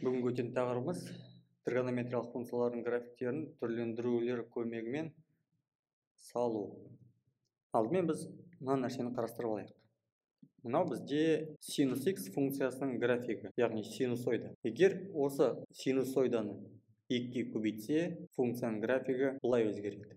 Бүгінгі өтетін тақырыбымыз тригонометриялық функциялардың графиктерін түрлендірулер көмегімен салу. Алдымен біз мына нәрсені қарастырып алайық. Мынау бізде синус x функциясының графигі, яғни синусоида. Егер осы синусоиданы 2-ге көбейтсе, функцияның графигі былай өзгереді.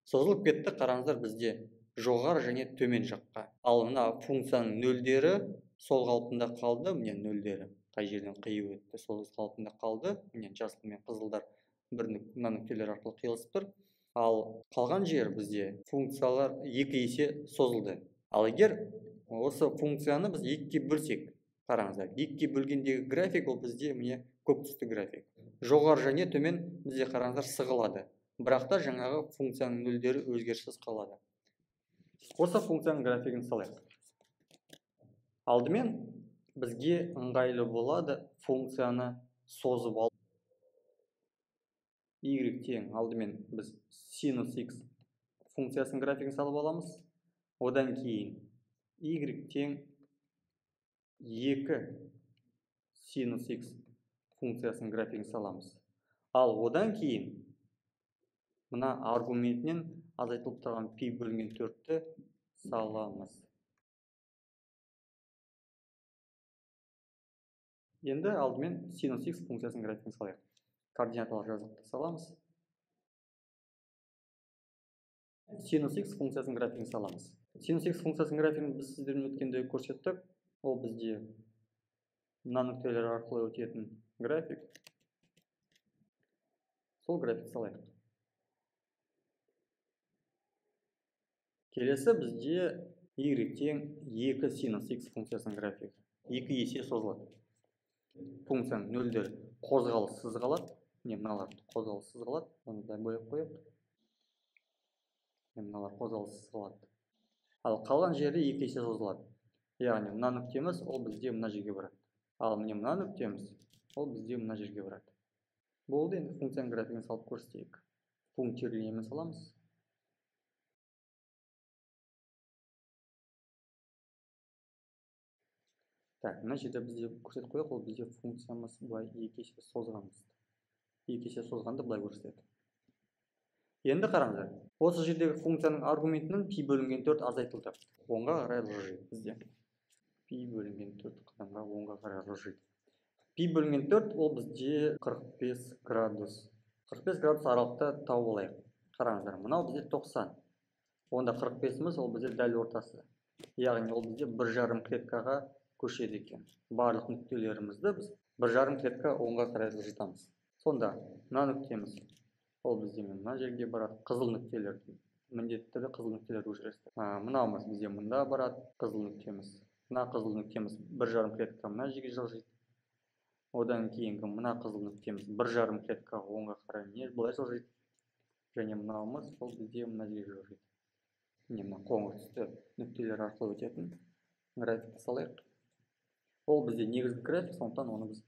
Созылып кетті, қараңыздар, бізде жоғары және төмен жаққа. Ал мына функцияның нөлдері сол қалпында қалды, міне нөлдері. Қай жерден қиып өтті, сол қалпында қалды. Міне жасыл мен қызылдар мына нүктелер арқылы қиылысып тұр. Ал қалған жер бізде функциялар 2 есе созылды. Ал егер осы функцияны біз 2-ге бөлсек, қараңыздар, 2-ге бөлгендегі график ол бізде міне көк түсті график. Жоғары және төмен бізде қараңыздар сығылады. Бірақ та жаңағы функцияның нөлдері өзгеріссіз қалады. Осы функцияның графигін салайық. Алдымен бізге ыңғайлы болады функцияны созып алып. Y тең, алдымен біз синус x функциясының графигін салып аламыз. Одан кейін y тең 2 синус x функциясының графигін саламыз. Ал одан кейін мына аргументінен азайтылып тұрған π бөлінген 4-ті саламыз. Енді алдымен синус x функциясының графигін салайық. Координаталар жазықты саламыз. Синус x функциясының графигін саламыз. Синус x функциясының графигін біз сіздермен өткенде көрсеттік. Ол бізде мына нүктелер арқылы өтетін график. Сол график салайық. Келесі бізде y тең 2 синус x функциясының графигі. 2 есе созылады. Функцияның нөлдер қозғалыссыз қалады. Мыналар қозғалыссыз қалады. Оны да бөліп қояйық. Мыналар қозғалыссыз қалады. Ал қалған жері 2 есе созылады. Яғни мына нүктеміз ол бізде мына жерге барады. Ал міне мына нүктеміз ол бізде мына жерге барады. Болды, енді функцияның графигін салып көрсетейік. Пунктирленемен саламыз. Так, мына жерде бізде көрсетіп қояйық, ол бізде функциямыз былай 2 есе созғанымызды. 2 есе созғанды былай көрсетеді. Енді қараңыздар. Осы жердегі функцияның аргументінің π бөлінген 4 азайтылды. Оңға қарай жылжиды бізде. π бөлінген 4 қадамға оңға қарай жылжиды. π бөлінген 4 ол бізде 45 градус. 45 градус аралықта тауып алайық. Қараңыздар, мынау бізде 90. Онда 45-міз ол бізде дәл ортасы. Яғни ол бізде 1,5 клеткаға көшеді екен. Барлық нүктелерімізді біз 1,5 клетка оңға қарай жылжытамыз. Сонда мына нүктеміз ол бізде мына жерге барады. Қызыл нүктелер, міндетті түрде қызыл нүктелер өзгерісті. Мынауымыз бізде мында барады, қызыл нүктеміз. Мына қызыл нүктеміз 1,5 клетка мына жерге жылжиды. Одан кейінгі мына қызыл нүктеміз 1,5 клетка оңға қарай не былай жылжиды. Және мынауымыз ол бізде мына жерге жылжиды. Мына қоңыр түсті нүктелер арқылы өтетін графикті салайық. Ол бізде негізгі график, сондықтан оны біз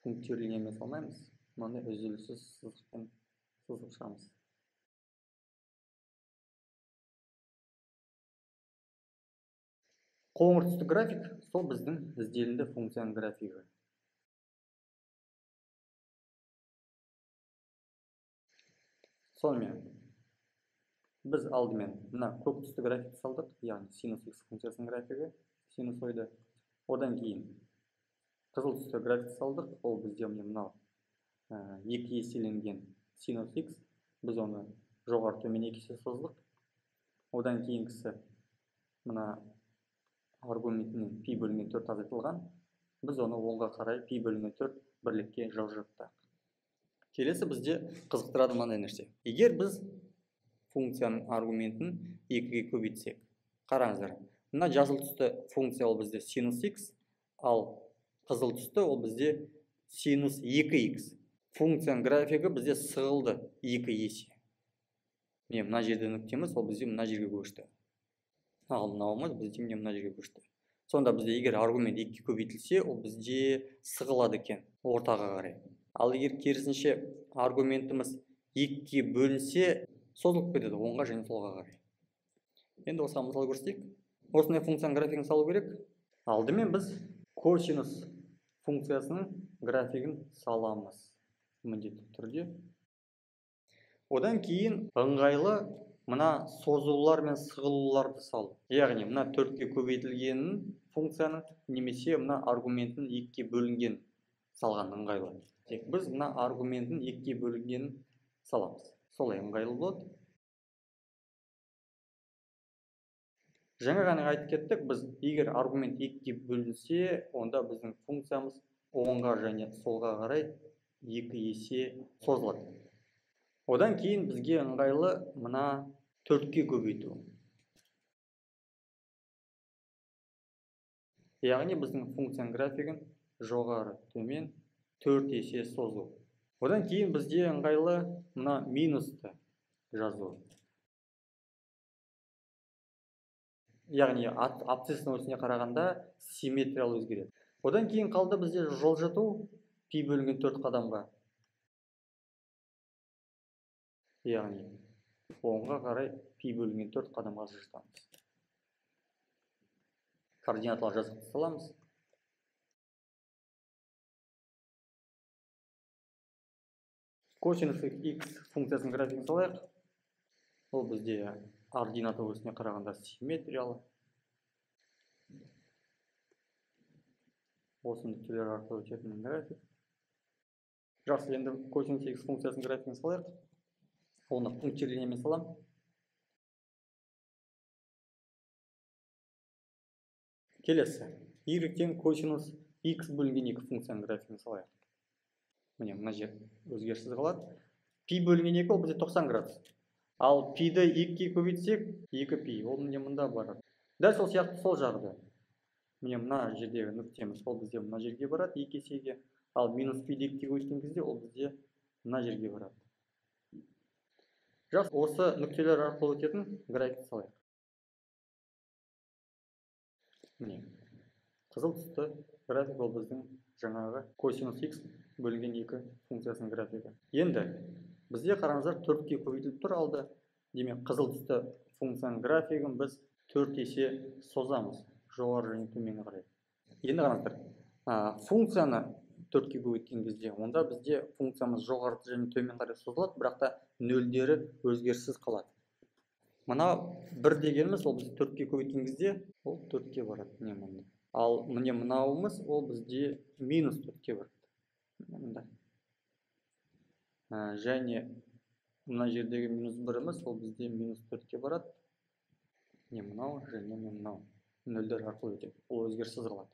пунктирленемен салмаймыз. Мұны үзіліссіз сызықпен сызып шығамыз. Қоңыр түсті график сол біздің ізделінді функцияның графигі. Сонымен біз алдымен мына көк түсті графикті салдық, яғни синус x функциясының графигі, синусоида. Одан кейін қызыл түсті графикті салдық, ол бізде мынау 2 еселенген синус x, біз оны жоғары төмен 2 есе созылдық. Одан кейінгісі мына аргументінен π бөлінген 4 азайтылған, біз оны оңға қарай π бөлінген 4 бірлікке жылжыттық. Келесі бізде қызықтырады мынандай нәрсе. Егер біз функцияның аргументін 2-ге көбейтсек, қараңыздар, мына жасыл түсті функция ол бізде синус x, ал қызыл түсті ол бізде синус 2x. Функцияның графигі бізде сығылды 2 есе. Мына жерде нүктеміз ол бізде мына жерге көшті. Ал мынауымыз бізде мына жерге көшті. Сонда бізде егер аргумент 2-ге көбейтілсе, ол бізде сығылады екен ортаға қарай. Ал егер керісінше аргументіміз 2-ге бөлінсе, созылып кетеді оңға және солға қарай. Енді осыған мысал көрсетейік. Осындай функцияның графигін салу керек. Алдымен біз косинус функциясының графигін саламыз міндетті түрде. Одан кейін ыңғайлы мына созулар мен сығылуларды салу. Яғни мына 4-ке көбейтілгенін функцияның немесе мына аргументтің 2-ке бөлінгенін салған ыңғайлы. Тек біз мына аргументтің 2-ке бөлінгенін саламыз. Солай ыңғайлы болады. Жаңа ғана айтып кеттік, біз егер аргумент 2-ке бөлінсе, онда біздің функциямыз оңға және солға қарай 2 есе созылады. Одан кейін бізге ыңғайлы мына 4-ке көбейту. Яғни біздің функцияның графигін жоғары төмен 4 есе созу. Одан кейін бізде ыңғайлы мына минусты жазу. Яғни абсцисстің өрісіне қарағанда симметриялы өзгереді. Одан кейін қалды бізде жылжыту пи бөлінген 4 қадамға. Яғни оңға қарай пи бөлінген 4 қадамға жылжытамыз. Координаталар жазып саламыз. Косинус x функциясының графигін салайық. Ол бізде ордината өрісіне қарағанда симметриялы. Осы нүктелер арқылы өтетін график. Жақсы, енді косинус x функциясының графигін салайық. Оны пункт черлениямен салам. Келесі, y-тен косинус x бөлінген 2 функцияның графигін салайық. Міне, мына жер өзгеріссіз қалады. Пи бөлінген 2 ол бізде 90 градус. Ал пиді 2-ке көбейтсек, 2π, ол міне мұнда барады. Дәл сол сияқты сол жағы. Міне мына жердегі нүктеміз, ол бізде мына жерге барады 2 есеге. Ал минус пиді 2-ке көбейткен кезде, ол бізде мына жерге барады. Жақсы, осы нүктелер арқылы өтетін график салайық. Міне, қызыл түсті график ол біздің жаңағы косинус x бөлінген 2 функциясының графигі. Енді бізде қараңыздар 4-ке көбейтіліп тұр алды. Демек, қызыл түсті функцияның графигін біз 4 есе созамыз жоғары және төменге қарай. Енді қараңыздар, функцияны 4-ке көбейткен кезде, онда бізде функциямыз жоғары және төмен қарай созылады, бірақ та нөлдері өзгеріссіз қалады. Мына 1 дегеніміз ол бізде 4-ке көбейткен кезде, ол 4-ке барады. Міне мұнда. Ал міне мынауымыз ол бізде минус 4-ке барады. Және мына жердегі минус 1-іміз ол бізде минус 4-ке барады. Не мынау және мынау. Нөлдер арқылы өтеді. Ол өзгеріссіз қалады.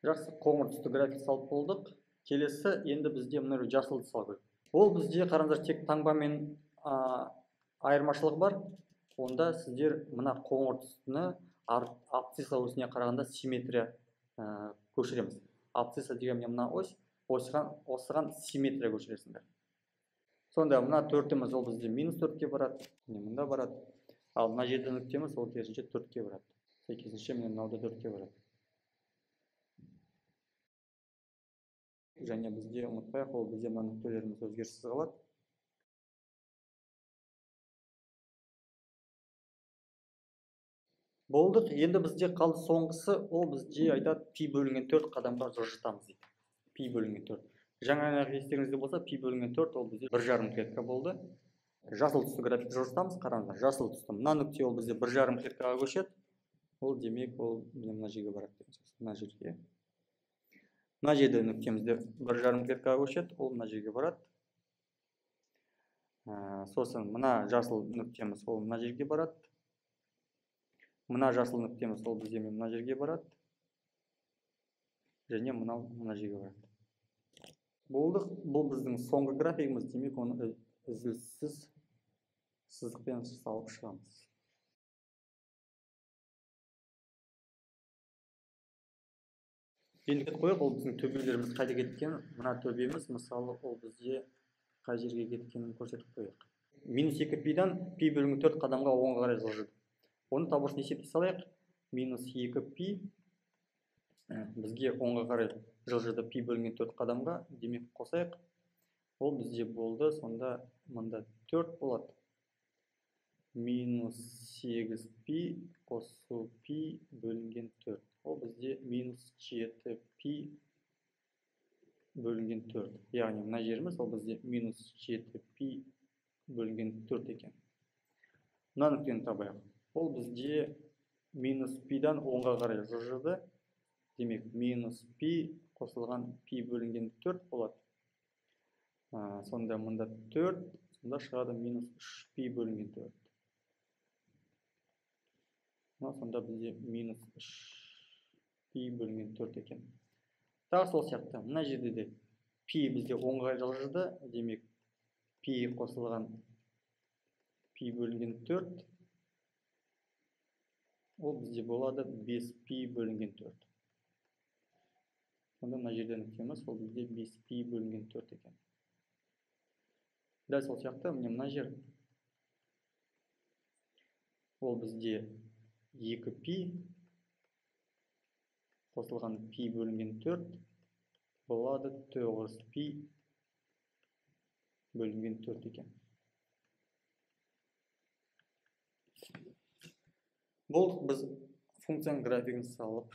Жақсы, қоңыр түсті график салып болдық. Келесі, енді бізде мына жасылды салып. Ол бізде қараңыздар тек таңбамен айырмашылығы бар. Онда сіздер мына қоңыр түстіні абсцисса өрісіне қарағанда симметрия көшіреміз. Абсцисса деген мына ось, осыған симметрия көшіресіңдер. Сонда мына 4-іміз ол бізде минус 4-ке барады, мында барады. Ал мына жерде нүктеміз ол керісінше 4-ке барады. Сәйкесінше мынау да 4-ке барады. Және бізде ұмытпайық, ол бізде мына нүктелеріміз өзгеріссіз қалады. Болдық, енді бізде қалды соңғысы, ол бізде айтады пи бөлінген 4 қадамға жылжытамыз дейді. Пи бөлінген 4. Жаңа естеріңізде болса, пи бөлінген 4 ол бізде 1,5 клетка болды. Жасыл түсті график жылжытамыз, қараңыздар. Жасыл түсті мына нүкте ол бізде 1,5 клеткаға көшеді. Ол демек ол мына жерге барады. Мына жерге. Мына жерде нүктемізде 1,5 клеткаға көшеді, ол мына жерге барады. Сосын мына жасыл нүктеміз ол мына жерге барады. Мына жасыл нүктеміз ол бізде мына жерге барады. Және мына жерге барады. Болдық, бұл біздің соңғы графигіміз, демек оны үзіліссіз сызықпен салып шығамыз. Енді қойып, ол біздің төбелеріміз қайда кеткен, мына төбеміз мысалы ол бізде қай жерге кеткенін көрсетіп қойық. Минус 2π-дан пи бөлінген 4 қадамға оңға қарай жылжыды. Оны табу үшін есептей салайық. Минус 2π бізге оңға қарай жылжыды пи бөлінген 4 қадамға, демек қосайық. Ол бізде болды, сонда мында 4 болады. минус 8 пи қосу пи бөлінген 4. Ол бізде минус 7 пи бөлінген 4. Яғни мына жеріміз ол бізде минус 7 пи бөлінген 4 екен. Мына нүктені табайық. Ол бізде минус пидан 10-ға қарай жылжыды. Демек, минус пи қосылған пи бөлінген 4 болады. Сонда мұнда 4, сонда шығады минус 3 пи бөлінген 4. Сонда бізде минус 3 пи бөлінген 4 екен. Тағы сол сияқты, мына жерде де пи бізде 10-ға жылжыды. Демек, пи қосылған пи бөлінген 4. Ол бізде болады 5 пи бөлінген 4. Сонда мына жерде нүктеміз ол бізде 5 пи бөлінген 4 екен. Дәл сол сияқты, мына жер ол бізде 2 пи қосылған пи бөлінген 4 болады 9 пи бөлінген 4 екен. Бұл біз функцияның графигін салып